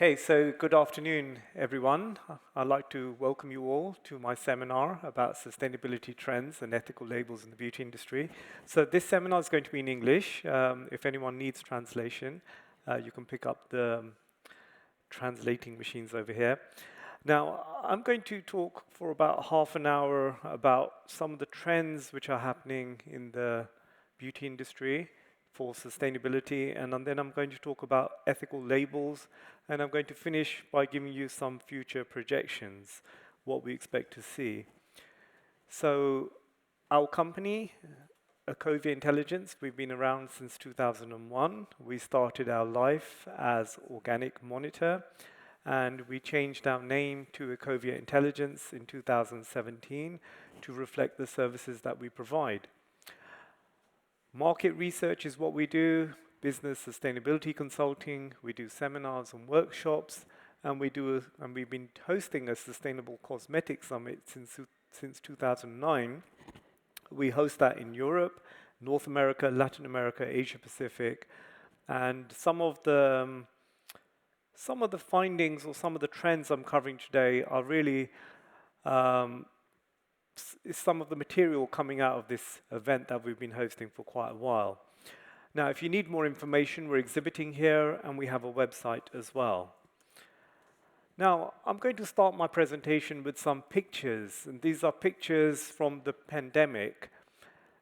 Okay, so good afternoon, everyone. I'd like to welcome you all to my seminar about sustainability trends and ethical labels in the beauty industry. So this seminar is going to be in English. If anyone needs translation, you can pick up the translating machines over here. Now, I'm going to talk for about half an hour about some of the trends which are happening in the beauty industry for sustainability, and then I'm going to talk about ethical labels, and I'm going to finish by giving you some future projections, what we expect to see. So our company, Ecovia Intelligence, we've been around since 2001. We started our life as Organic Monitor, and we changed our name to Ecovia Intelligence in 2017 to reflect the services that we provide. Market research is what we do, business sustainability consulting, we do seminars and workshops, and we've been hosting a sustainable cosmetic summit since 2009. We host that in Europe, North America, Latin America, Asia Pacific, and some of the findings or some of the trends I'm covering today are really is some of the material coming out of this event that we've been hosting for quite a while. Now, if you need more information, we're exhibiting here, and we have a website as well. Now, I'm going to start my presentation with some pictures, and these are pictures from the pandemic.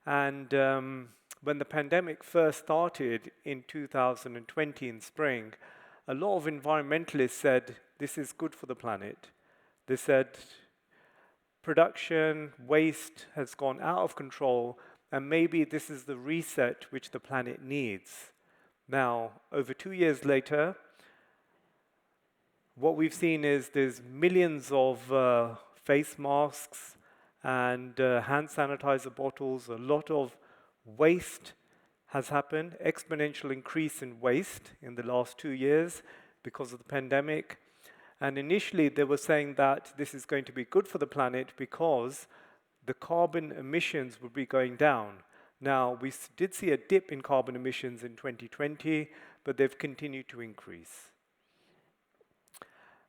And when the pandemic first started in 2020 in spring, a lot of environmentalists said, this is good for the planet. They said, production, waste has gone out of control, and maybe this is the reset which the planet needs. Now, over 2 years later, what we've seen is there's millions of face masks and hand sanitizer bottles. A lot of waste has happened, exponential increase in waste in the last 2 years because of the pandemic. And initially, they were saying that this is going to be good for the planet because the carbon emissions would be going down. Now, we did see a dip in carbon emissions in 2020, but they've continued to increase.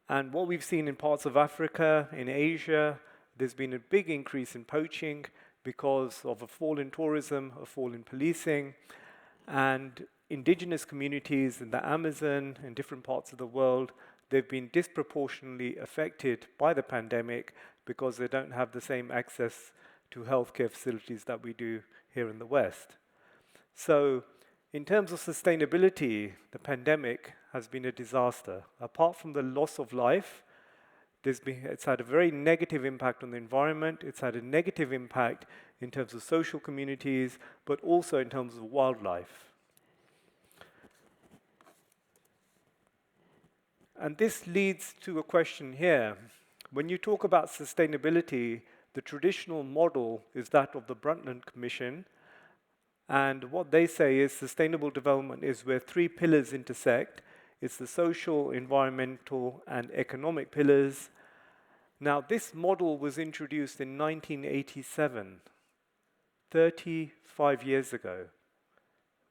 And what we've seen in parts of Africa, in Asia, there's been a big increase in poaching because of a fall in tourism, a fall in policing, and indigenous communities in the Amazon and different parts of the world, they've been disproportionately affected by the pandemic because they don't have the same access to healthcare facilities that we do here in the West. So, in terms of sustainability, the pandemic has been a disaster. Apart from the loss of life, it's had a very negative impact on the environment, it's had a negative impact in terms of social communities, but also in terms of wildlife. And this leads to a question here. When you talk about sustainability, the traditional model is that of the Brundtland Commission. And what they say is sustainable development is where 3 pillars intersect. It's the social, environmental, and economic pillars. Now, this model was introduced in 1987, 35 years ago.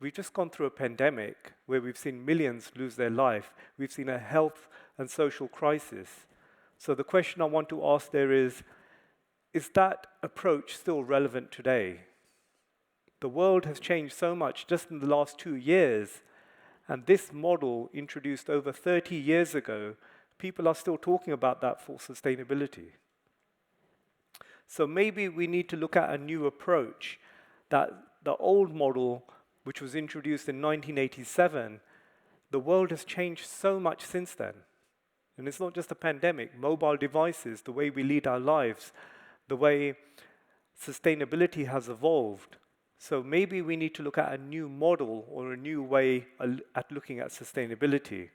We've just gone through a pandemic where we've seen millions lose their life. We've seen a health and social crisis. So the question I want to ask there is that approach still relevant today? The world has changed so much just in the last 2 years, and this model introduced over 30 years ago, people are still talking about that for sustainability. So maybe we need to look at a new approach, that the old model which was introduced in 1987, the world has changed so much since then. And it's not just a pandemic, mobile devices, the way we lead our lives, the way sustainability has evolved. So maybe we need to look at a new model or a new way at looking at sustainability.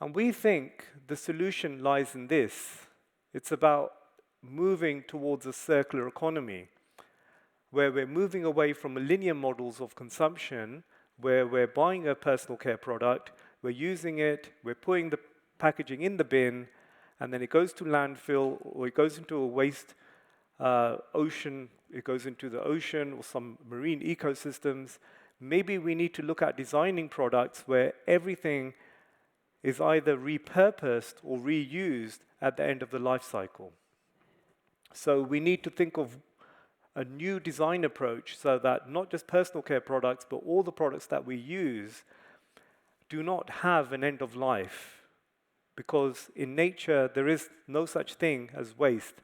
And we think the solution lies in this. It's about moving towards a circular economy, where we're moving away from linear models of consumption, where we're buying a personal care product, we're using it, we're putting the packaging in the bin, and then it goes to landfill, or it goes into a waste ocean, it goes into the ocean or some marine ecosystems. Maybe we need to look at designing products where everything is either repurposed or reused at the end of the life cycle. So we need to think of a new design approach so that not just personal care products, but all the products that we use do not have an end of life. Because in nature, there is no such thing as waste.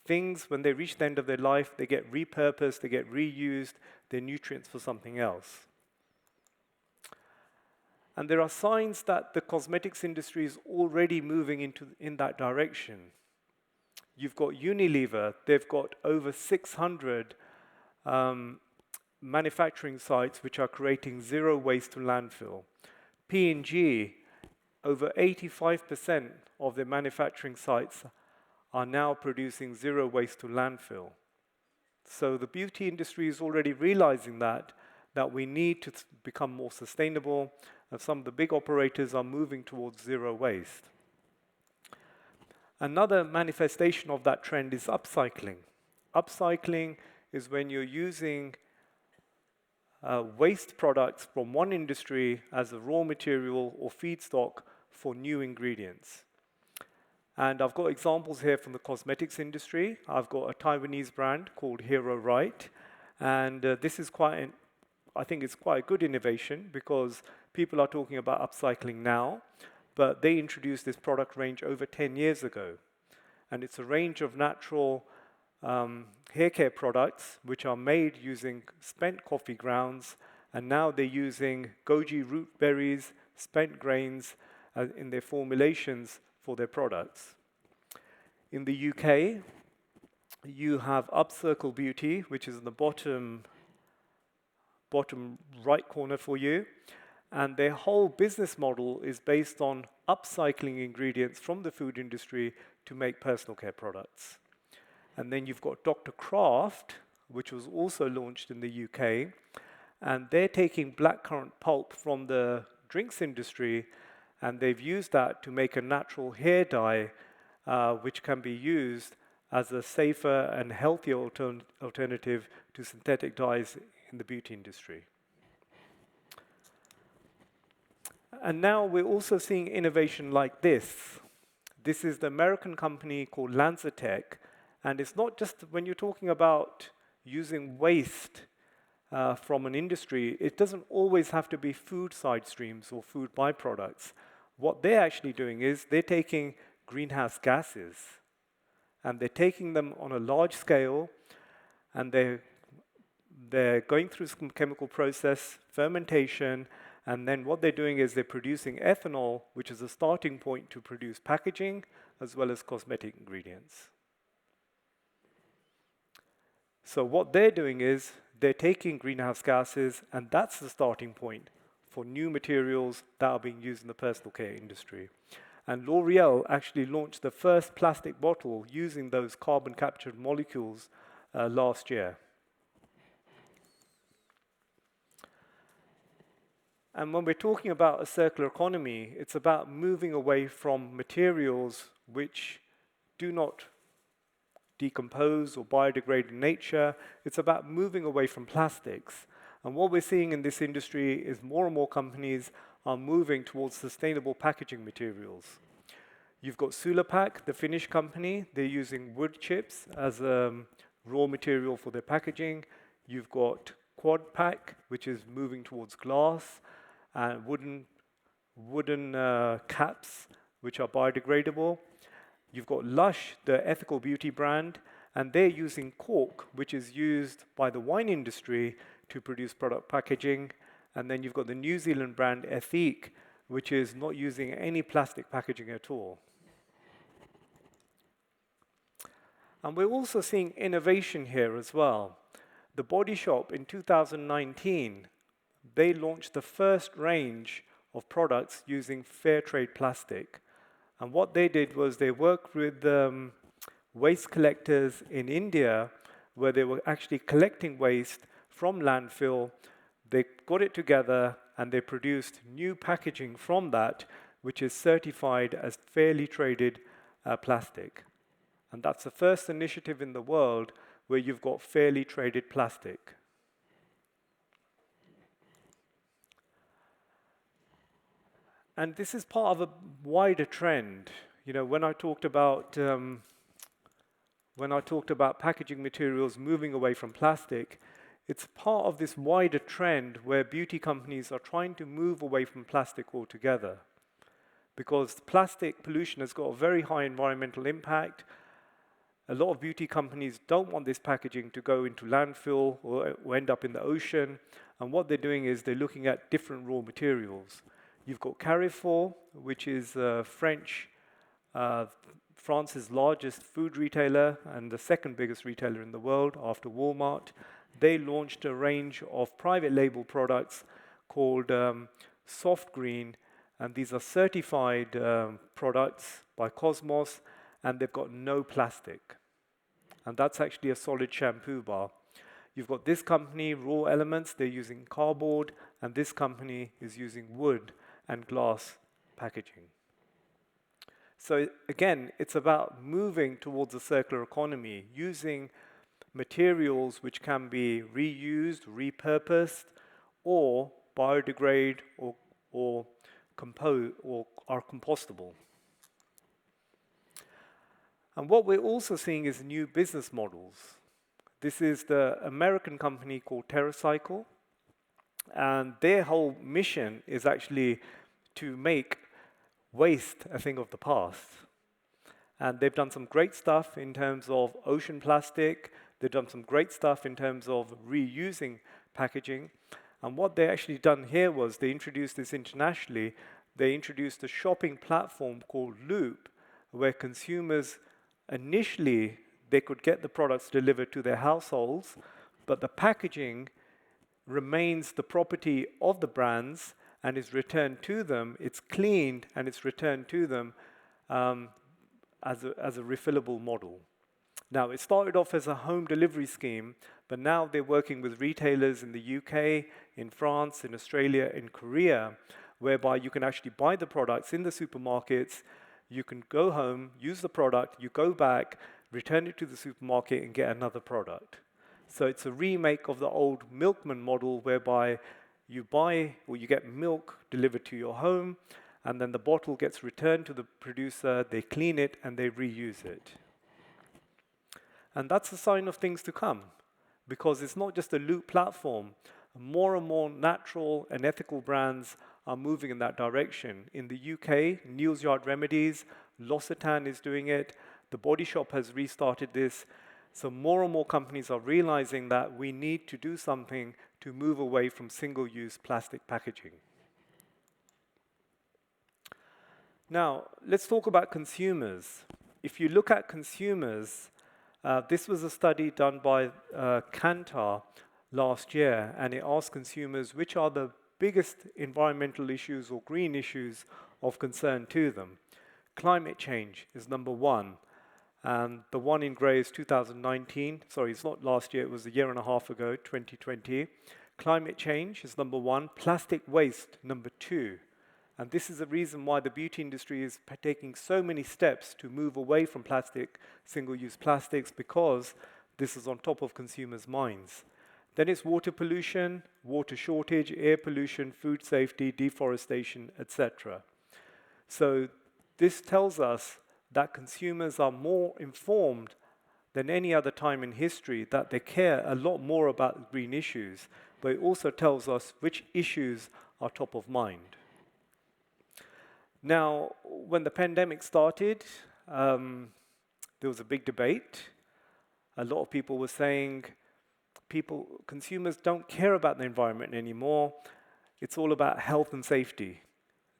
Things, when they reach the end of their life, they get repurposed, they get reused, they're nutrients for something else. And there are signs that the cosmetics industry is already moving in that direction. You've got Unilever, they've got over 600 manufacturing sites which are creating zero waste to landfill. P&G, over 85% of their manufacturing sites are now producing zero waste to landfill. So the beauty industry is already realizing that we need to become more sustainable, and some of the big operators are moving towards zero waste. Another manifestation of that trend is upcycling. Upcycling is when you're using waste products from one industry as a raw material or feedstock for new ingredients. And I've got examples here from the cosmetics industry. I've got a Taiwanese brand called Hero Right, and this is I think it's quite a good innovation because people are talking about upcycling now, but they introduced this product range over 10 years ago. And it's a range of natural hair care products which are made using spent coffee grounds, and now they're using goji root berries, spent grains in their formulations for their products. In the UK, you have Upcircle Beauty, which is in the bottom right corner for you. And their whole business model is based on upcycling ingredients from the food industry to make personal care products. And then you've got Dr. Kraft, which was also launched in the UK, and they're taking blackcurrant pulp from the drinks industry, and they've used that to make a natural hair dye, which can be used as a safer and healthier alternative to synthetic dyes in the beauty industry. And now we're also seeing innovation like this. This is the American company called LanzaTech, and it's not just when you're talking about using waste from an industry, it doesn't always have to be food side streams or food byproducts. What they're actually doing is they're taking greenhouse gases and they're taking them on a large scale, and they're going through some chemical process, fermentation, and then what they're doing is they're producing ethanol, which is a starting point to produce packaging as well as cosmetic ingredients. So what they're doing is they're taking greenhouse gases, and that's the starting point for new materials that are being used in the personal care industry. And L'Oreal actually launched the first plastic bottle using those carbon captured molecules last year. And when we're talking about a circular economy, it's about moving away from materials which do not decompose or biodegrade in nature. It's about moving away from plastics. And what we're seeing in this industry is more and more companies are moving towards sustainable packaging materials. You've got Sulapak, the Finnish company. They're using wood chips as a raw material for their packaging. You've got Quadpack, which is moving towards glass, and wooden caps, which are biodegradable. You've got Lush, the ethical beauty brand, and they're using cork, which is used by the wine industry to produce product packaging. And then you've got the New Zealand brand Ethique, which is not using any plastic packaging at all. And we're also seeing innovation here as well. The Body Shop in 2019, they launched the first range of products using fair trade plastic. And what they did was they worked with waste collectors in India, where they were actually collecting waste from landfill. They got it together and they produced new packaging from that, which is certified as fairly traded plastic. And that's the first initiative in the world where you've got fairly traded plastic. And this is part of a wider trend. You know, when I talked about packaging materials moving away from plastic, it's part of this wider trend where beauty companies are trying to move away from plastic altogether. Because plastic pollution has got a very high environmental impact. A lot of beauty companies don't want this packaging to go into landfill or end up in the ocean. And what they're doing is they're looking at different raw materials. You've got Carrefour, which is France's largest food retailer and the second biggest retailer in the world after Walmart. They launched a range of private label products called Soft Green, and these are certified products by Cosmos, and they've got no plastic. And that's actually a solid shampoo bar. You've got this company, Raw Elements, they're using cardboard, and this company is using wood and glass packaging. So again, it's about moving towards a circular economy, using materials which can be reused, repurposed, or biodegrade or are compostable. And what we're also seeing is new business models. This is the American company called TerraCycle, and their whole mission is actually to make waste a thing of the past. And they've done some great stuff in terms of ocean plastic. They've done some great stuff in terms of reusing packaging. And what they actually done here was they introduced this internationally. They introduced a shopping platform called Loop, where consumers initially they could get the products delivered to their households, but the packaging remains the property of the brands and is returned to them. It's cleaned and it's returned to them as a refillable model. Now, it started off as a home delivery scheme, but now they're working with retailers in the UK, in France, in Australia, in Korea, whereby you can actually buy the products in the supermarkets. You can go home, use the product, you go back, return it to the supermarket and get another product. So it's a remake of the old milkman model whereby you buy or you get milk delivered to your home, and then the bottle gets returned to the producer, they clean it and they reuse it. And that's a sign of things to come, because it's not just a Loop platform. More and more natural and ethical brands are moving in that direction. In the UK, Neal's Yard Remedies, L'Occitane is doing it, The Body Shop has restarted this. So more and more companies are realizing that we need to do something to move away from single-use plastic packaging. Now, let's talk about consumers. If you look at consumers, this was a study done by Kantar last year, and it asked consumers which are the biggest environmental issues or green issues of concern to them. Climate change is number one. And the one in grey is 2019. Sorry, it's not last year, it was a year and a half ago, 2020. Climate change is number one. Plastic waste, number two. And this is the reason why the beauty industry is taking so many steps to move away from plastic, single-use plastics, because this is on top of consumers' minds. Then it's water pollution, water shortage, air pollution, food safety, deforestation, etc. So this tells us that consumers are more informed than any other time in history, that they care a lot more about green issues, but it also tells us which issues are top of mind. Now, when the pandemic started, there was a big debate. A lot of people were saying, consumers don't care about the environment anymore. It's all about health and safety.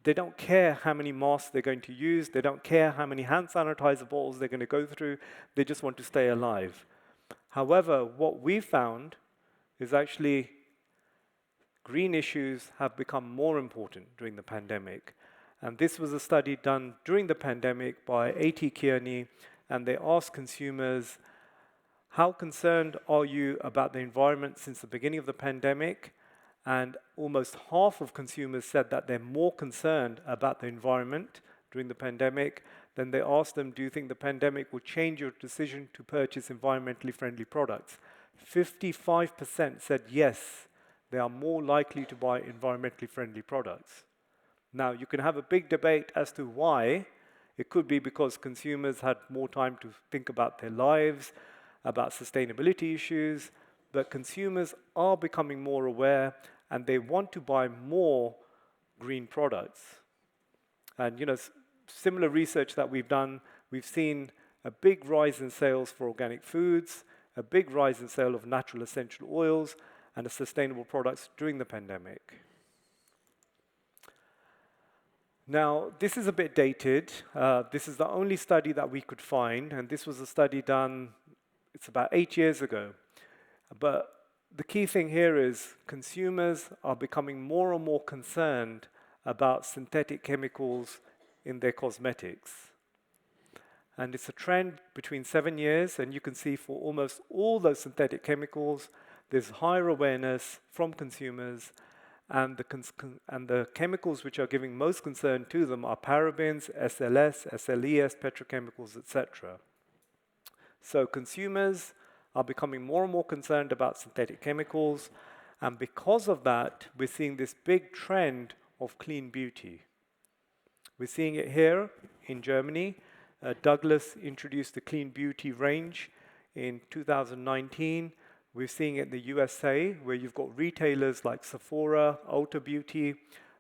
They don't care how many masks they're going to use. They don't care how many hand sanitizer bottles they're going to go through. They just want to stay alive. However, what we found is actually green issues have become more important during the pandemic. And this was a study done during the pandemic by A.T. Kearney, and they asked consumers, how concerned are you about the environment since the beginning of the pandemic? And almost half of consumers said that they're more concerned about the environment during the pandemic. Then they asked them, do you think the pandemic will change your decision to purchase environmentally friendly products? 55% said yes, they are more likely to buy environmentally friendly products. Now, you can have a big debate as to why. It could be because consumers had more time to think about their lives, about sustainability issues, but consumers are becoming more aware and they want to buy more green products. And similar research that we've done, we've seen a big rise in sales for organic foods, a big rise in sale of natural essential oils, and sustainable products during the pandemic. Now, this is a bit dated. This is the only study that we could find, and this was a study done, it's about 8 years ago. But the key thing here is consumers are becoming more and more concerned about synthetic chemicals in their cosmetics. And it's a trend between 7 years, and you can see for almost all those synthetic chemicals, there's higher awareness from consumers, and the chemicals which are giving most concern to them are parabens, SLS, SLES, petrochemicals, etc. So consumers are becoming more and more concerned about synthetic chemicals, and because of that, we're seeing this big trend of clean beauty. We're seeing it here in Germany. Douglas introduced the clean beauty range in 2019. We're seeing it in the USA, where you've got retailers like Sephora, Ulta Beauty.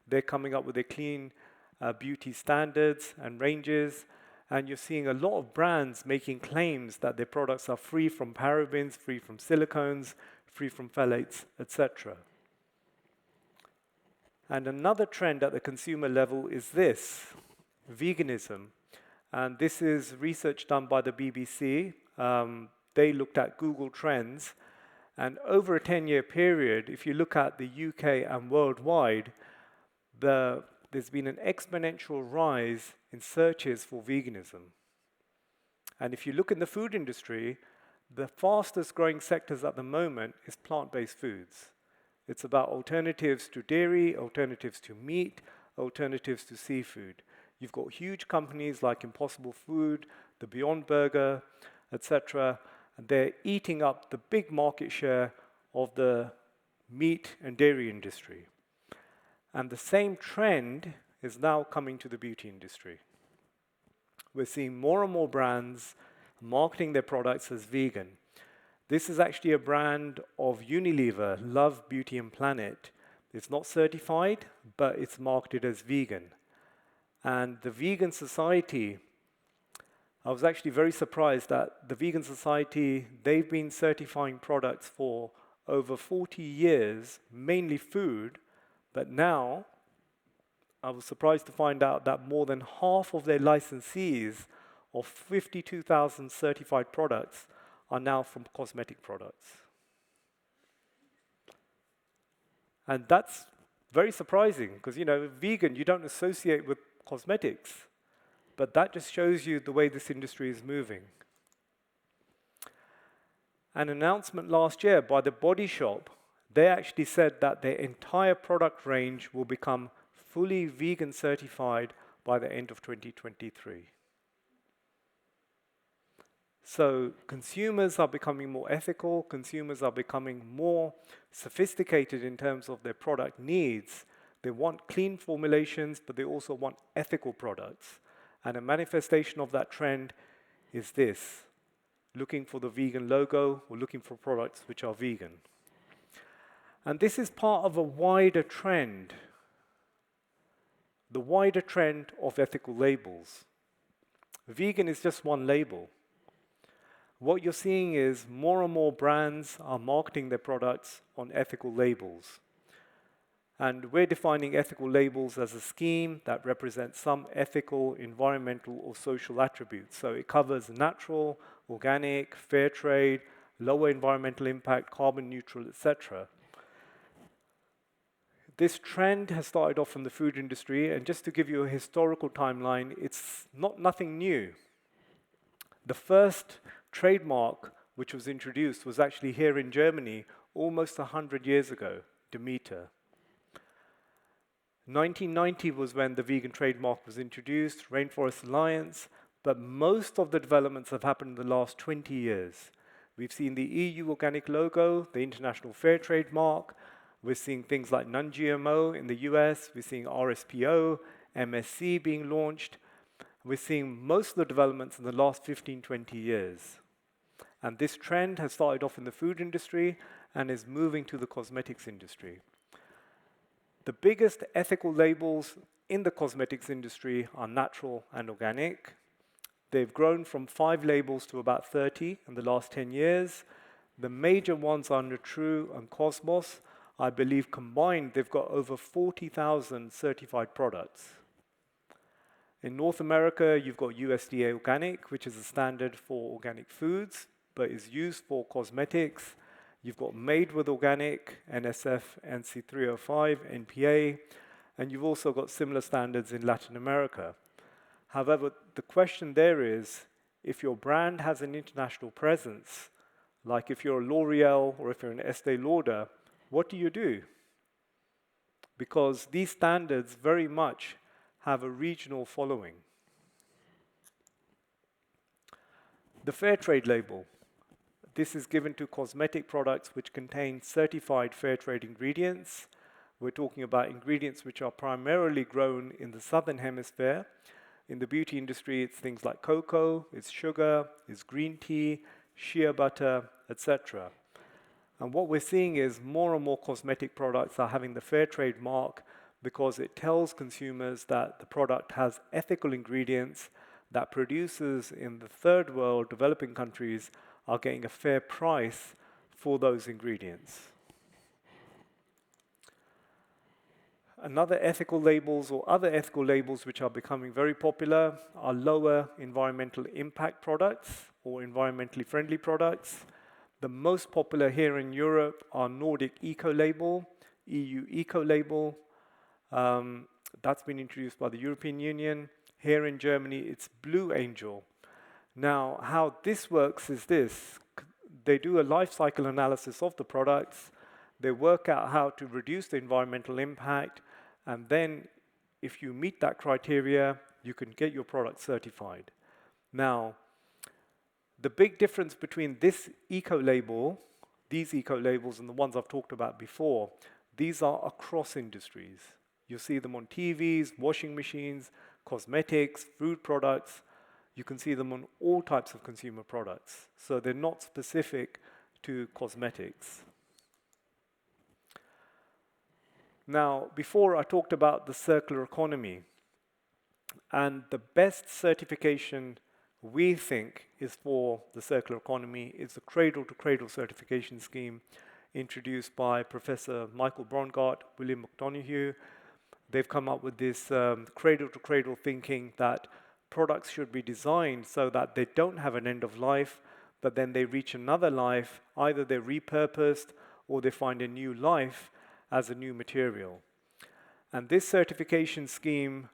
They're coming up with their clean beauty standards and ranges. And you're seeing a lot of brands making claims that their products are free from parabens, free from silicones, free from phthalates, etc. And another trend at the consumer level is this, veganism. And this is research done by the BBC. They looked at Google Trends. And over a 10-year period, if you look at the UK and worldwide, there's been an exponential rise in searches for veganism. And if you look in the food industry, the fastest growing sectors at the moment is plant-based foods. It's about alternatives to dairy, alternatives to meat, alternatives to seafood. You've got huge companies like Impossible Food, the Beyond Burger, etc. And they're eating up the big market share of the meat and dairy industry. And the same trend is now coming to the beauty industry. We're seeing more and more brands marketing their products as vegan. This is actually a brand of Unilever, Love, Beauty and Planet. It's not certified, but it's marketed as vegan. And the Vegan Society, I was actually very surprised that the Vegan Society, they've been certifying products for over 40 years, mainly food, but now I was surprised to find out that more than half of their licensees of 52,000 certified products are now from cosmetic products. And that's very surprising because, vegan, you don't associate with cosmetics, but that just shows you the way this industry is moving. An announcement last year by the Body Shop, they actually said that their entire product range will become fully vegan certified by the end of 2023. So consumers are becoming more ethical, consumers are becoming more sophisticated in terms of their product needs. They want clean formulations, but they also want ethical products. And a manifestation of that trend is this, looking for the vegan logo or looking for products which are vegan. And this is part of a wider trend, the wider trend of ethical labels. Vegan is just one label. What you're seeing is more and more brands are marketing their products on ethical labels. And we're defining ethical labels as a scheme that represents some ethical, environmental, or social attributes. So it covers natural, organic, fair trade, lower environmental impact, carbon neutral, etc. This trend has started off from the food industry, and just to give you a historical timeline, it's nothing new. The first trademark which was introduced was actually here in Germany almost 100 years ago, Demeter. 1990 was when the vegan trademark was introduced, Rainforest Alliance, but most of the developments have happened in the last 20 years. We've seen the EU organic logo, the International Fair Trade mark. We're seeing things like non-GMO in the US. We're seeing RSPO, MSC being launched. We're seeing most of the developments in the last 15, 20 years. And this trend has started off in the food industry and is moving to the cosmetics industry. The biggest ethical labels in the cosmetics industry are natural and organic. They've grown from 5 labels to about 30 in the last 10 years. The major ones are Nutru and Cosmos. I believe combined they've got over 40,000 certified products. In North America, you've got USDA Organic, which is a standard for organic foods, but is used for cosmetics. You've got Made with Organic, NSF, NC305, NPA, and you've also got similar standards in Latin America. However, the question there is, if your brand has an international presence, like if you're a L'Oreal or if you're an Estee Lauder, what do you do? Because these standards very much have a regional following. The fair trade label. This is given to cosmetic products which contain certified fair trade ingredients. We're talking about ingredients which are primarily grown in the southern hemisphere. In the beauty industry, it's things like cocoa, it's sugar, it's green tea, shea butter, etc. And what we're seeing is more and more cosmetic products are having the fair trade mark because it tells consumers that the product has ethical ingredients, that producers in the third world, developing countries, are getting a fair price for those ingredients. Another ethical labels or other ethical labels which are becoming very popular are lower environmental impact products or environmentally friendly products. The most popular here in Europe are Nordic Eco Label, EU Eco Label. That's been introduced by the European Union. Here in Germany, it's Blue Angel. Now, how this works is this. They do a life cycle analysis of the products. They work out how to reduce the environmental impact. And then, if you meet that criteria, you can get your product certified. Now, the big difference between this eco-label, these eco-labels, and the ones I've talked about before, these are across industries. You see them on TVs, washing machines, cosmetics, food products. You can see them on all types of consumer products. So they're not specific to cosmetics. Now, before I talked about the circular economy, and the best certification we think is for the circular economy is the cradle-to-cradle certification scheme introduced by Professor Michael Braungart, William McDonough. They've come up with this cradle-to-cradle thinking that products should be designed so that they don't have an end of life, but then they reach another life. Either they're repurposed or they find a new life as a new material. And this certification scheme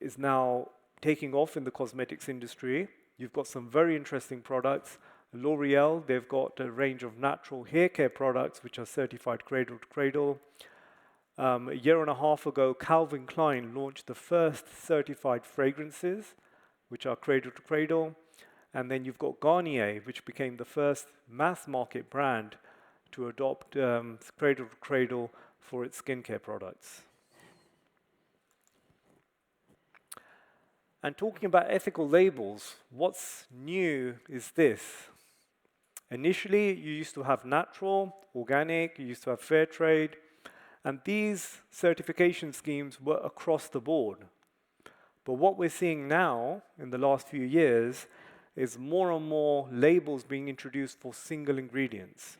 is now taking off in the cosmetics industry. You've got some very interesting products. L'Oreal, they've got a range of natural hair care products which are certified cradle to cradle. A year and a half ago, Calvin Klein launched the first certified fragrances, which are cradle to cradle. And then you've got Garnier, which became the first mass market brand to adopt cradle to cradle for its skincare products. And talking about ethical labels, what's new is this. Initially, you used to have natural, organic, you used to have fair trade, and these certification schemes were across the board. But what we're seeing now, in the last few years, is more and more labels being introduced for single ingredients.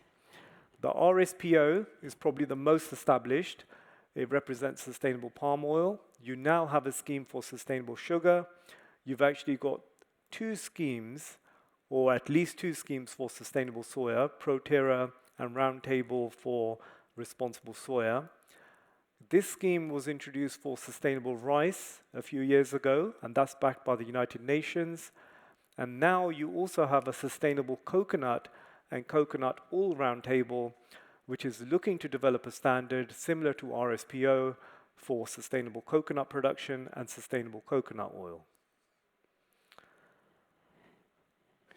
The RSPO is probably the most established. It represents sustainable palm oil. You now have a scheme for sustainable sugar. You've actually got 2 schemes, or at least 2 schemes for sustainable soya, ProTerra and Roundtable for responsible soya. This scheme was introduced for sustainable rice a few years ago, and that's backed by the United Nations. And now you also have a sustainable coconut and coconut oil roundtable, which is looking to develop a standard similar to RSPO for sustainable coconut production and sustainable coconut oil.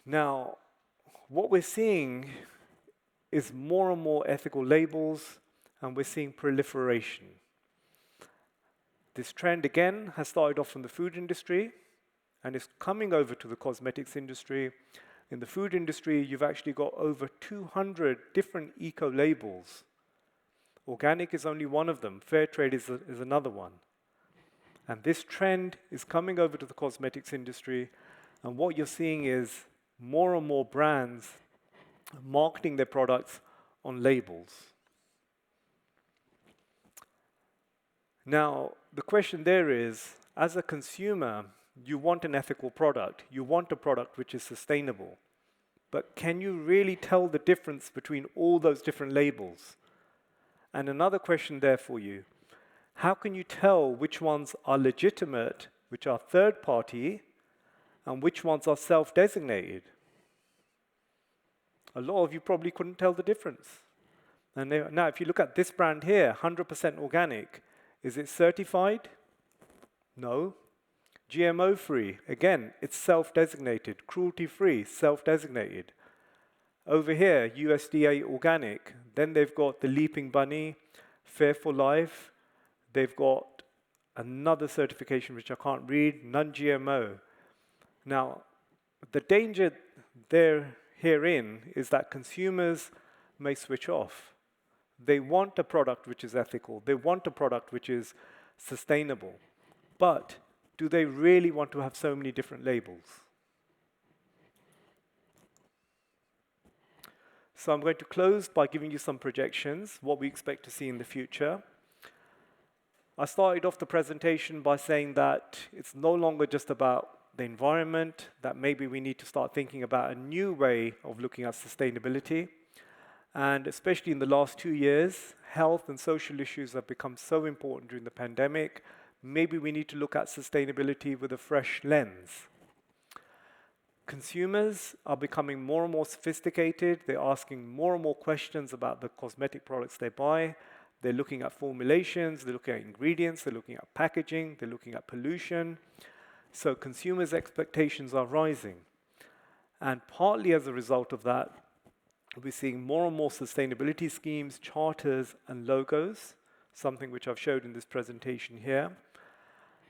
Now, what we're seeing is more and more ethical labels, and we're seeing proliferation. This trend, again, has started off from the food industry and is coming over to the cosmetics industry. In the food industry, you've actually got over 200 different eco-labels. Organic is only one of them. Fair trade is another one. And this trend is coming over to the cosmetics industry, and what you're seeing is more and more brands marketing their products on labels. Now, the question there is, as a consumer, you want an ethical product. You want a product which is sustainable. But can you really tell the difference between all those different labels? And another question there for you, how can you tell which ones are legitimate, which are third party, and which ones are self-designated? A lot of you probably couldn't tell the difference. And now if you look at this brand here, 100% organic, is it certified? No. GMO-free, again, it's self-designated. Cruelty-free, self-designated. Over here, USDA organic. Then they've got the Leaping Bunny, Fair for Life. They've got another certification which I can't read, non-GMO. Now, the danger herein is that consumers may switch off. They want a product which is ethical. They want a product which is sustainable. But do they really want to have so many different labels? So I'm going to close by giving you some projections, what we expect to see in the future. I started off the presentation by saying that it's no longer just about the environment, that maybe we need to start thinking about a new way of looking at sustainability. And especially in the last 2 years, health and social issues have become so important during the pandemic. Maybe we need to look at sustainability with a fresh lens. Consumers are becoming more and more sophisticated. They're asking more and more questions about the cosmetic products they buy. They're looking at formulations, they're looking at ingredients, they're looking at packaging, they're looking at pollution. So consumers' expectations are rising. And partly as a result of that, we're seeing more and more sustainability schemes, charters, and logos, something which I've showed in this presentation here.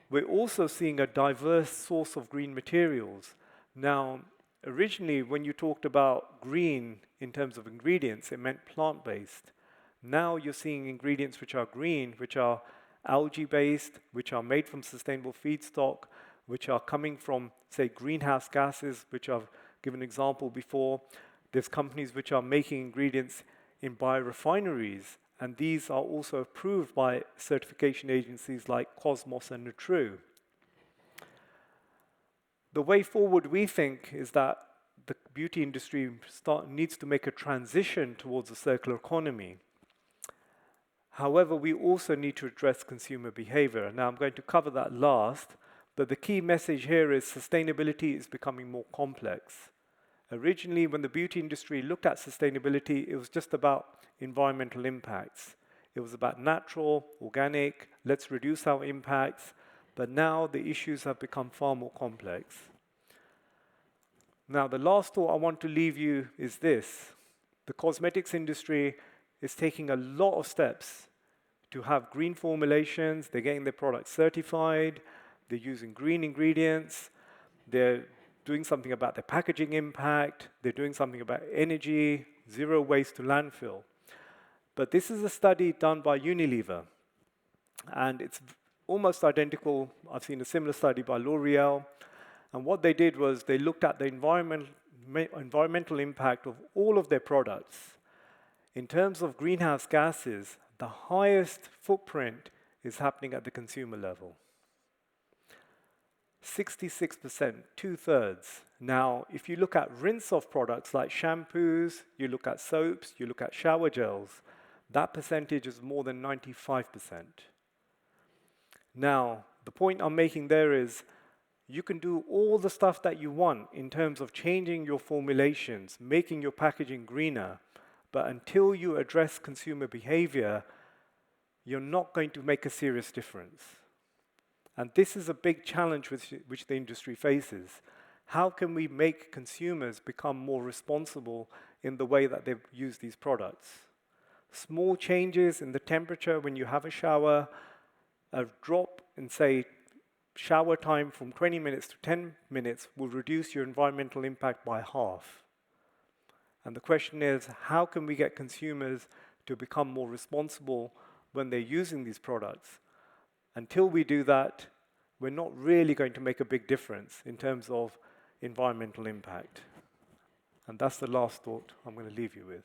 We're also seeing a diverse source of green materials. Now, originally, when you talked about green in terms of ingredients, it meant plant-based. Now you're seeing ingredients which are green, which are algae-based, which are made from sustainable feedstock, which are coming from, say, greenhouse gases, which I've given an example before. There's companies which are making ingredients in biorefineries, and these are also approved by certification agencies like Cosmos and Nutru. The way forward, we think, is that the beauty industry needs to make a transition towards a circular economy. However, we also need to address consumer behavior. Now, I'm going to cover that last, but the key message here is sustainability is becoming more complex. Originally, when the beauty industry looked at sustainability, it was just about environmental impacts. It was about natural, organic, let's reduce our impacts, but now the issues have become far more complex. Now, the last thought I want to leave you is this. The cosmetics industry is taking a lot of steps to have green formulations. They're getting their products certified. They're using green ingredients. They're doing something about their packaging impact. They're doing something about energy, zero waste to landfill. But this is a study done by Unilever, and it's almost identical. I've seen a similar study by L'Oreal, and what they did was they looked at the environmental impact of all of their products. In terms of greenhouse gases, the highest footprint is happening at the consumer level. 66%, 2/3. Now, if you look at rinse-off products like shampoos, you look at soaps, you look at shower gels, that percentage is more than 95%. Now, the point I'm making there is you can do all the stuff that you want in terms of changing your formulations, making your packaging greener, but until you address consumer behavior, you're not going to make a serious difference. And this is a big challenge which the industry faces. How can we make consumers become more responsible in the way that they use these products? Small changes in the temperature when you have a shower, a drop in, say, shower time from 20 minutes to 10 minutes will reduce your environmental impact by half. And the question is, how can we get consumers to become more responsible when they're using these products? Until we do that, we're not really going to make a big difference in terms of environmental impact. And that's the last thought I'm going to leave you with.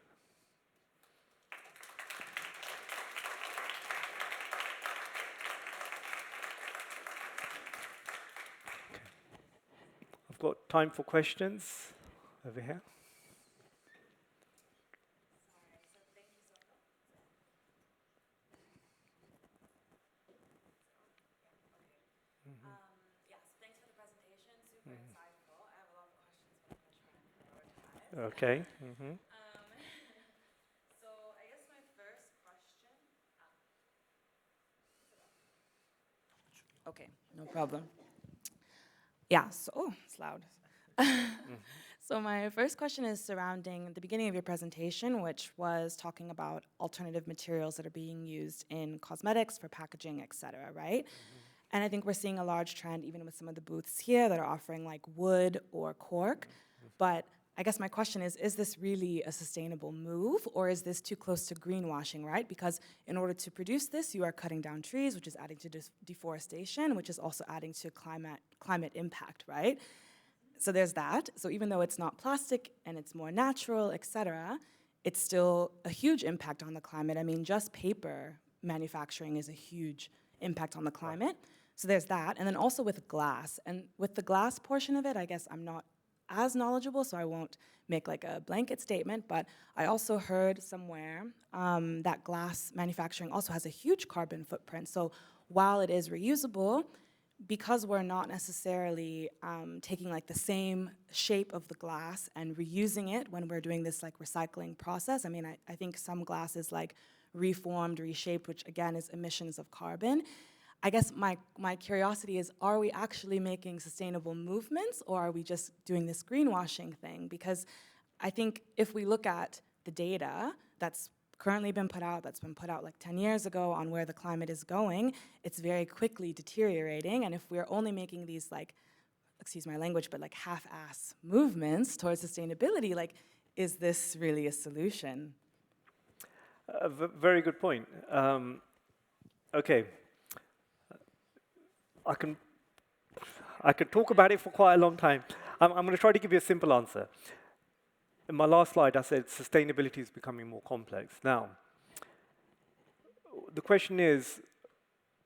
Okay. I've got time for questions over here. Okay. Mm-hmm. So I guess my first question. Okay, no problem. Yeah, so it's loud. So my first question is surrounding the beginning of your presentation, which was talking about alternative materials that are being used in cosmetics for packaging, et cetera, right? And I think we're seeing a large trend even with some of the booths here that are offering like wood or cork. But I guess my question is this really a sustainable move, or is this too close to greenwashing, right? Because in order to produce this, you are cutting down trees, which is adding to deforestation, which is also adding to climate impact, right? So there's that. So even though it's not plastic and it's more natural, et cetera, it's still a huge impact on the climate. I mean, just paper manufacturing is a huge impact on the climate. So there's that. And then also with glass. And with the glass portion of it, I guess I'm not as knowledgeable, so I won't make like a blanket statement, but I also heard somewhere that glass manufacturing also has a huge carbon footprint. So while it is reusable, because we're not necessarily taking like the same shape of the glass and reusing it when we're doing this like recycling process, I mean, I think some glass is like reformed, reshaped, which again is emissions of carbon. I guess my curiosity is, are we actually making sustainable movements, or are we just doing this greenwashing thing? Because I think if we look at the data that's currently been put out, that's been put out like 10 years ago on where the climate is going, it's very quickly deteriorating. And if we're only making these like, excuse my language, but like half-ass movements towards sustainability, like, is this really a solution? Very good point. Okay. I could talk about it for quite a long time. I'm going to try to give you a simple answer. In my last slide, I said sustainability is becoming more complex. Now, the question is,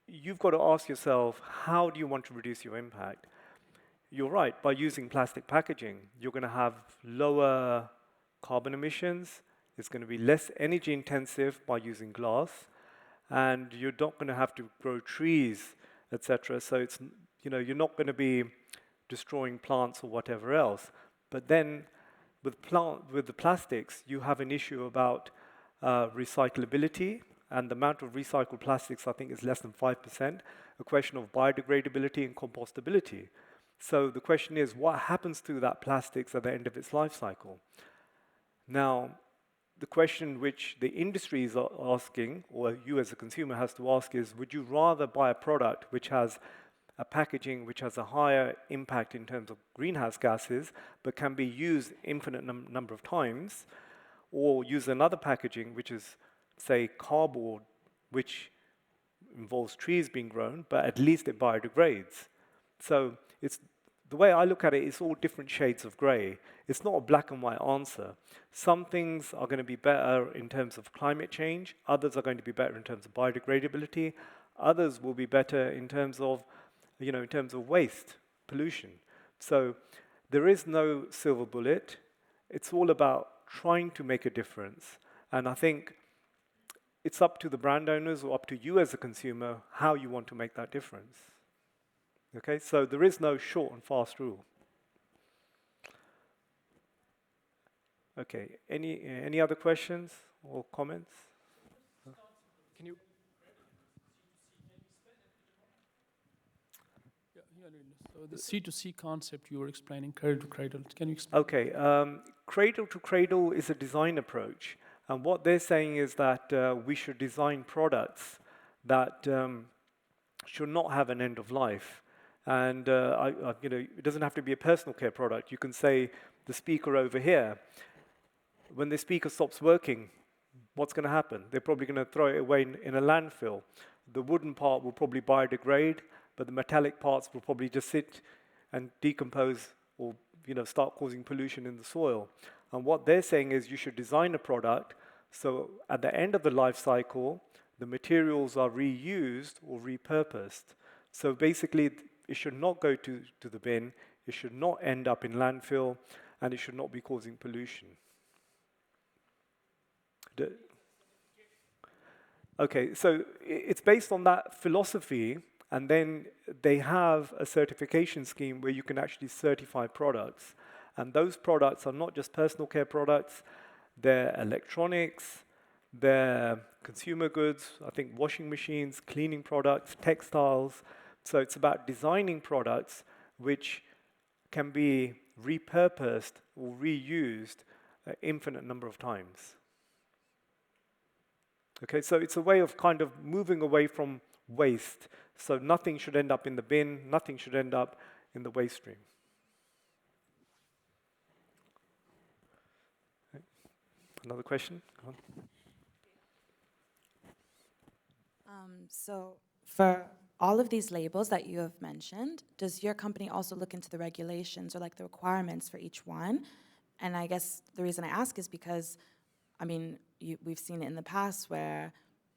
you've got to ask yourself, how do you want to reduce your impact? You're right, by using plastic packaging, you're going to have lower carbon emissions, it's going to be less energy intensive by using glass, and you're not going to have to grow trees, etc. So it's, you're not going to be destroying plants or whatever else. But then with the plastics, you have an issue about recyclability, and the amount of recycled plastics, I think, is less than 5%, a question of biodegradability and compostability. So the question is, what happens to that plastics at the end of its life cycle? Now, the question which the industry is asking, or you as a consumer has to ask, is would you rather buy a product which has a packaging which has a higher impact in terms of greenhouse gases, but can be used infinite number of times, or use another packaging which is, say, cardboard, which involves trees being grown, but at least it biodegrades. So it's the way I look at it, it's all different shades of grey. It's not a black and white answer. Some things are going to be better in terms of climate change. Others are going to be better in terms of biodegradability. Others will be better in terms of, in terms of waste, pollution. So there is no silver bullet. It's all about trying to make a difference. And I think it's up to the brand owners or up to you as a consumer how you want to make that difference. Okay, so there is no short and fast rule. Okay, any other questions or comments? Can you? So the C2C concept you were explaining, cradle to cradle, can you explain? Okay, cradle to cradle is a design approach. And what they're saying is that we should design products that should not have an end of life. And it doesn't have to be a personal care product. You can say the speaker over here, when the speaker stops working, what's going to happen? They're probably going to throw it away in a landfill. The wooden part will probably biodegrade, but the metallic parts will probably just sit and decompose or start causing pollution in the soil. And what they're saying is you should design a product so at the end of the life cycle, the materials are reused or repurposed. So basically, it should not go to the bin, it should not end up in landfill, and it should not be causing pollution. Okay, so it's based on that philosophy, and then they have a certification scheme where you can actually certify products. And those products are not just personal care products, they're electronics, they're consumer goods, I think washing machines, cleaning products, textiles. So it's about designing products which can be repurposed or reused an infinite number of times. Okay, so it's a way of kind of moving away from waste. So nothing should end up in the bin, nothing should end up in the waste stream. Okay. Another question? Go on. So for all of these labels that you have mentioned, does your company also look into the regulations or like the requirements for each one? And I guess the reason I ask is because, I mean, we've seen it in the past where,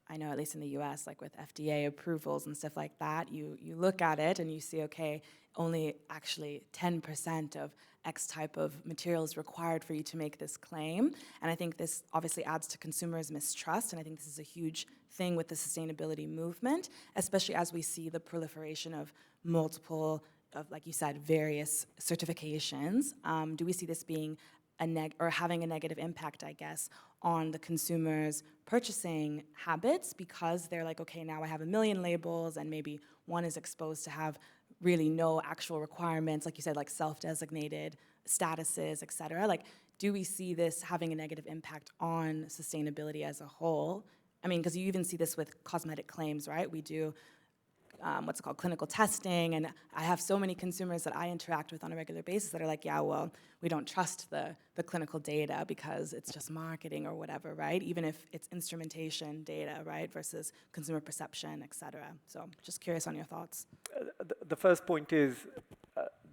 I know at least in the US, like with FDA approvals and stuff like that, you look at it and you see, okay, only actually 10% of X type of material is required for you to make this claim. And I think this obviously adds to consumers' mistrust, and I think this is a huge thing with the sustainability movement, especially as we see the proliferation of multiple, like you said, various certifications. Do we see this being or having a negative impact, I guess, on the consumers' purchasing habits because they're like, okay, now I have 1 million labels and maybe one is exposed to have really no actual requirements, like you said, like self-designated statuses, et cetera. Like, do we see this having a negative impact on sustainability as a whole? I mean, because you even see this with cosmetic claims, right? We do what's called clinical testing, and I have so many consumers that I interact with on a regular basis that are like, yeah, well, we don't trust the clinical data because it's just marketing or whatever, right? Even if it's instrumentation data, right, versus consumer perception, et cetera. So just curious on your thoughts. The first point is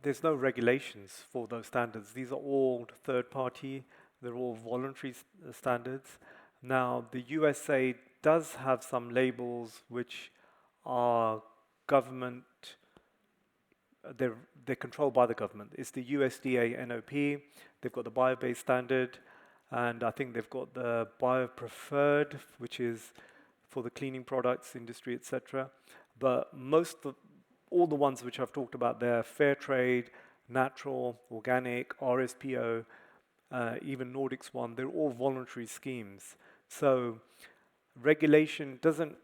there's no regulations for those standards. These are all third party, they're all voluntary standards. Now, the USA does have some labels which are government, they're controlled by the government. It's the USDA NOP, they've got the bio-based standard, and I think they've got the bio-preferred, which is for the cleaning products industry, etc. But all the ones which I've talked about there, fair trade, natural, organic, RSPO, even Nordics one, they're all voluntary schemes. So regulation doesn't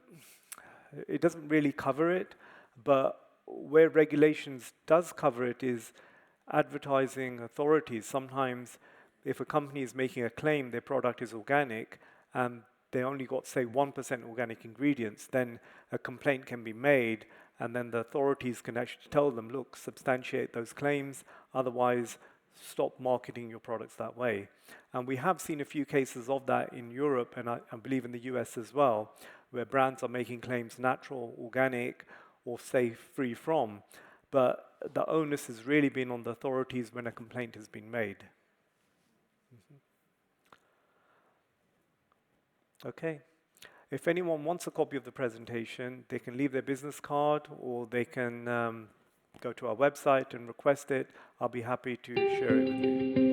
really cover it, but where regulations does cover it is advertising authorities. Sometimes if a company is making a claim their product is organic and they only got, say, 1% organic ingredients, then a complaint can be made, and then the authorities can actually tell them, look, substantiate those claims, otherwise stop marketing your products that way. And we have seen a few cases of that in Europe, and I believe in the US as well, where brands are making claims natural, organic, or say free from, but the onus has really been on the authorities when a complaint has been made. Okay. If anyone wants a copy of the presentation, they can leave their business card or they can go to our website and request it. I'll be happy to share it with you.